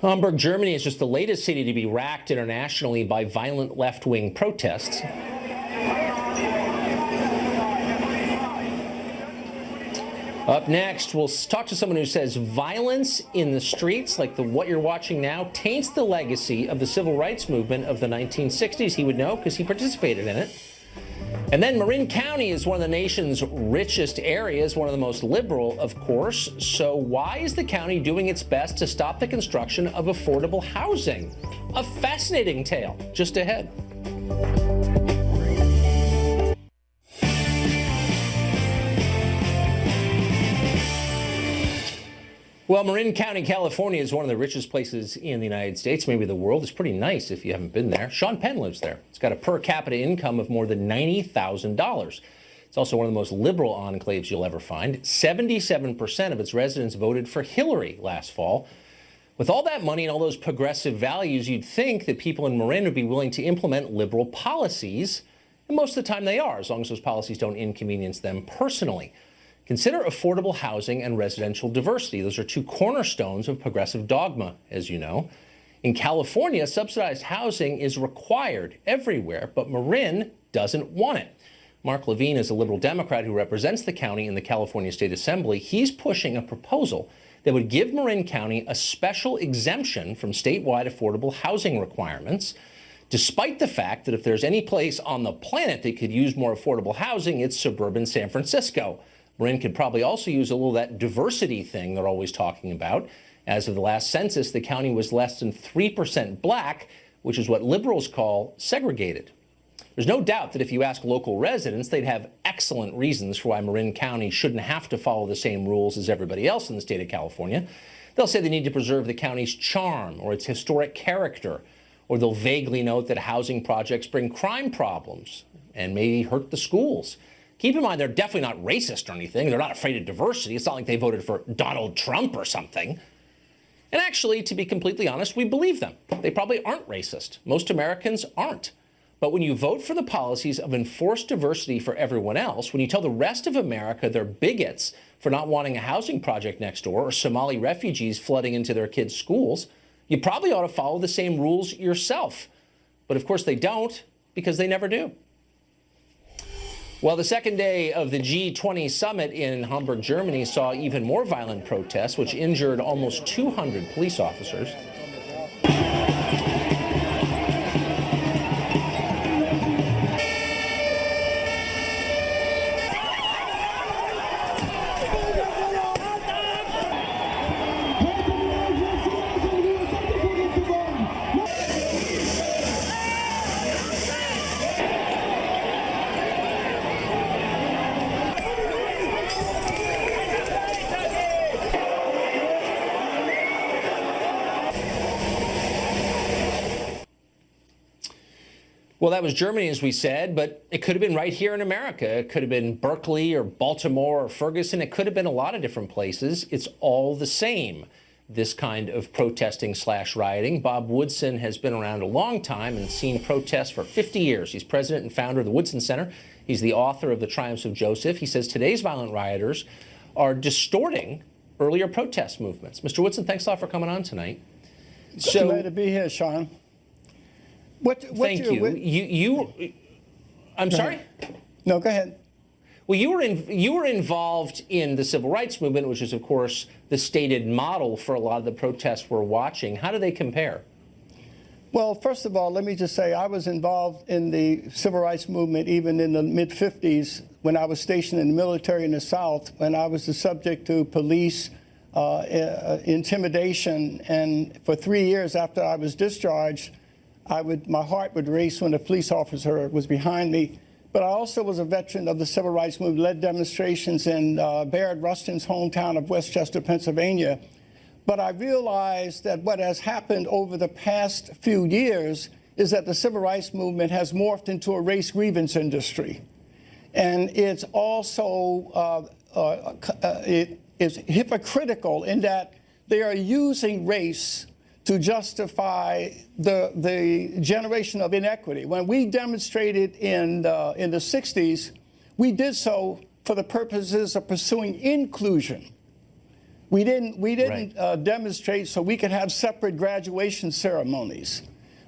Hamburg, Germany is just the latest city to be racked internationally by violent left-wing protests. Up next, we'll talk to someone who says violence in the streets, like what you're watching now, taints the legacy of the civil rights movement of the 1960s. He would know because he participated in it. And then Marin County is one of the nation's richest areas, one of the most liberal, of course. So why is the county doing its best to stop the construction of affordable housing? A fascinating tale just ahead. Well, Marin County, California is one of the richest places in the United States, maybe the world. It's pretty nice if you haven't been there. Sean Penn lives there. It's got a per capita income of more than $90,000. It's also one of the most liberal enclaves you'll ever find. 77% of its residents voted for Hillary last fall. With all that money and all those progressive values, you'd think that people in Marin would be willing to implement liberal policies. And most of the time they are, as long as those policies don't inconvenience them personally. Consider affordable housing and residential diversity. Those are two cornerstones of progressive dogma, as you know. In California, subsidized housing is required everywhere, but Marin doesn't want it. Mark Levine is a liberal Democrat who represents the county in the California State Assembly. He's pushing a proposal that would give Marin County a special exemption from statewide affordable housing requirements, despite the fact that if there's any place on the planet that could use more affordable housing, it's suburban San Francisco. Marin could probably also use a little of that diversity thing they're always talking about. As of the last census, the county was less than 3% black, which is what liberals call segregated. There's no doubt that if you ask local residents, they'd have excellent reasons for why Marin County shouldn't have to follow the same rules as everybody else in the state of California. They'll say they need to preserve the county's charm or its historic character, or they'll vaguely note that housing projects bring crime problems and maybe hurt the schools. Keep in mind, they're definitely not racist or anything. They're not afraid of diversity. It's not like they voted for Donald Trump or something. And actually, to be completely honest, we believe them. They probably aren't racist. Most Americans aren't. But when you vote for the policies of enforced diversity for everyone else, when you tell the rest of America they're bigots for not wanting a housing project next door or Somali refugees flooding into their kids' schools, you probably ought to follow the same rules yourself. But of course they don't, because they never do. Well, the second day of the G20 summit in Hamburg, Germany saw even more violent protests, which injured almost 200 police officers. Well, that was Germany, as we said, but it could have been right here in America. It could have been Berkeley or Baltimore or Ferguson. It could have been a lot of different places. It's all the same, this kind of protesting / rioting. Bob Woodson has been around a long time and seen protests for 50 years. He's president and founder of the Woodson Center. He's the author of The Triumphs of Joseph. He says today's violent rioters are distorting earlier protest movements. Mr. Woodson, thanks a lot for coming on tonight. Glad to be here, Sean. Thank you. I'm sorry? No, go ahead. Well, you were involved in the civil rights movement, which is, of course, the stated model for a lot of the protests we're watching. How do they compare? Well, first of all, let me just say I was involved in the civil rights movement even in the mid-50s when I was stationed in the military in the South, when I was the subject to police intimidation. And for 3 years after I was discharged, my heart would race when a police officer was behind me. But I also was a veteran of the civil rights movement, led demonstrations in Bayard Rustin's hometown of Westchester, Pennsylvania. But I realized that what has happened over the past few years is that the civil rights movement has morphed into a race grievance industry. And it's also it is hypocritical in that they are using race to justify the generation of inequity. When we demonstrated in the 60s, we did so for the purposes of pursuing inclusion. We didn't demonstrate so we could have separate graduation ceremonies.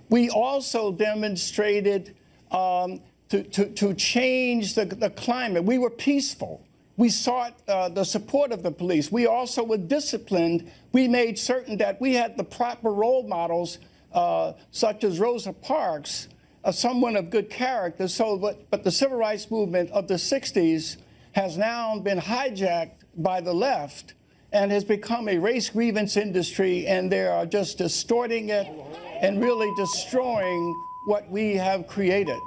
We also demonstrated to change the climate. We were peaceful. We sought the support of the police. We also were disciplined. We made certain that we had the proper role models, such as Rosa Parks, someone of good character. But the civil rights movement of the 60s has now been hijacked by the left and has become a race grievance industry, and they are just distorting it and really destroying what we have created.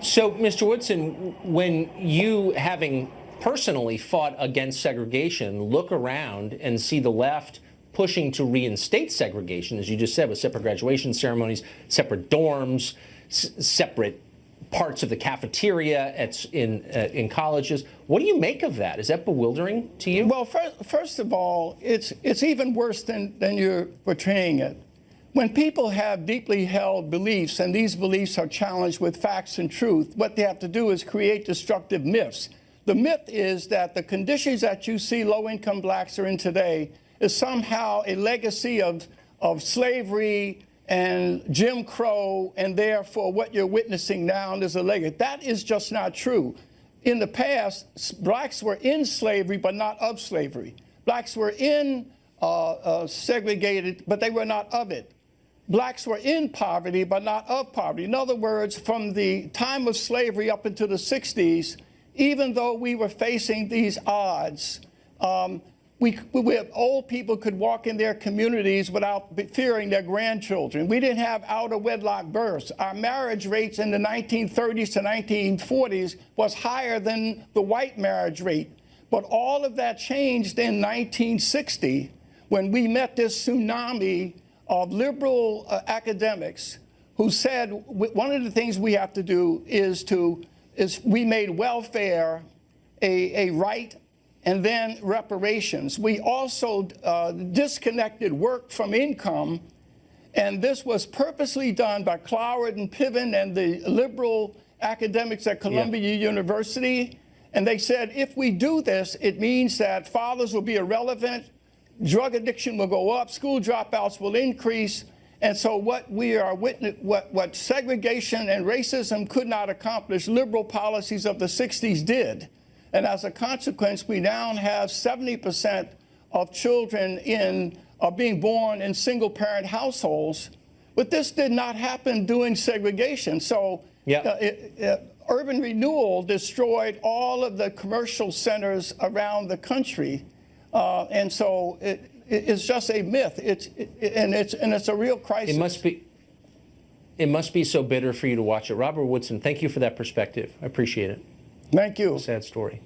So, Mr. Woodson, when you, having personally fought against segregation, look around and see the left pushing to reinstate segregation, as you just said, with separate graduation ceremonies, separate dorms, separate parts of the cafeteria in colleges, what do you make of that? Is that bewildering to you? Well, first of all, it's even worse than you're portraying it. When people have deeply held beliefs, and these beliefs are challenged with facts and truth, what they have to do is create destructive myths. The myth is that the conditions that you see low-income blacks are in today is somehow a legacy of slavery and Jim Crow, and therefore what you're witnessing now is a legacy. That is just not true. In the past, blacks were in slavery, but not of slavery. Blacks were in segregated, but they were not of it. Blacks were in poverty, but not of poverty. In other words, from the time of slavery up into the 60s, even though we were facing these odds, old people could walk in their communities without fearing their grandchildren. We didn't have out-of-wedlock births. Our marriage rates in the 1930s to 1940s was higher than the white marriage rate. But all of that changed in 1960 when we met this tsunami of liberal academics who said one of the things we have to do is we made welfare a right and then reparations. We also disconnected work from income, and this was purposely done by Cloward and Piven and the liberal academics at Columbia University. And they said, if we do this, it means that fathers will be irrelevant, drug addiction will go up, school dropouts will increase. And so what segregation and racism could not accomplish, liberal policies of the 60s did. And as a consequence, we now have 70% of children being born in single-parent households. But this did not happen during segregation. So urban renewal destroyed all of the commercial centers around the country. And so it's just a myth. It's a real crisis. It must be so bitter for you to watch it. Robert Woodson, thank you for that perspective. I appreciate it. Thank you. Sad story.